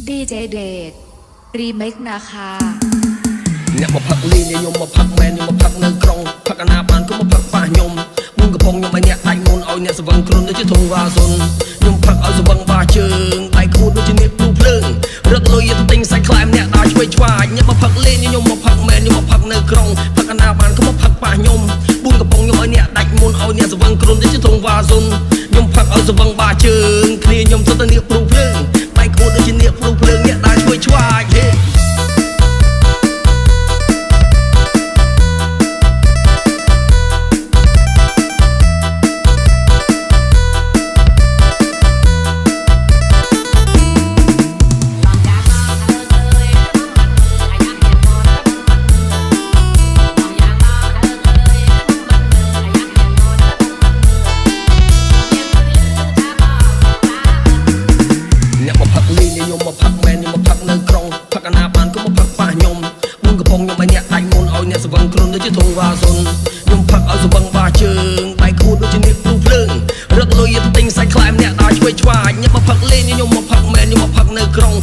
ดีเจเดทรีเมคนะคะអ្នកមកផឹកលីញញុំមកផឹកមែនខ្ញុំមកផឹកនៅក្រុងផឹកអាណាបានក៏មកផឹកប៉ះខ្ញុំមុនកំប៉ុងខ្ញុំឲ្យអ្នកដាច់មុនឲ្យអ្នកសវឹងគ្រុនដូចជាធុងវ៉ាសុនខ្ញុំផឹកឲ្យសវឹងបាជើងដៃខួតដូចជាអ្នកព្រូភ្លើងរត់លុយទៅទិញសាច់ខ្លែមអ្នកដើរឆ្វេងឆ្វាយអ្នកមកផឹកលីញខ្ញុំមកផឹកមែនខ្ញុំមកផឹកនៅក្រុងផឹកអាណាបានក៏មកផឹកប៉ះខ្ញុំមុនកំប៉ុងខ្ញុំឲ្យអ្នកដាច់មុនឲ្យអ្នកសវឹងគ្រុនដូចជាធុងវ៉ាសុនខ្ញុំផឹកឲ្យសវឹងបាជើងគ្នាខ្ញុំទៅតែអ្នកព្រូភ្លើងដៃខួតដូចជាអ្នកព្រូភ្លើងអ្នកដើរឆ្វេងឆ្វាយខ្ញុំមកផឹកមែនខ្ញុំមកផឹកនៅក្រុងផឹកអាណាបានក៏មកផឹកប៉ះខ្ញុំមុនកំប៉ុងខ្ញុំឲ្យអ្នកដាច់មុនឲ្យអ្នកសវឹងគ្រុនដូចជាធុងវ៉ាសុនខ្ញុំផឹកឲ្យសវឹងបាជើងដៃខួតដូចជាអ្នកព្រូភ្លើងរត់លុយទៅទិញសាច់ខ្លែមអ្នកដើរឆ្វេងឆ្វាយអ្នកមកផឹកលេងខ្ញុំមកផឹកមែនខ្ញុំមកផឹកនៅក្រុង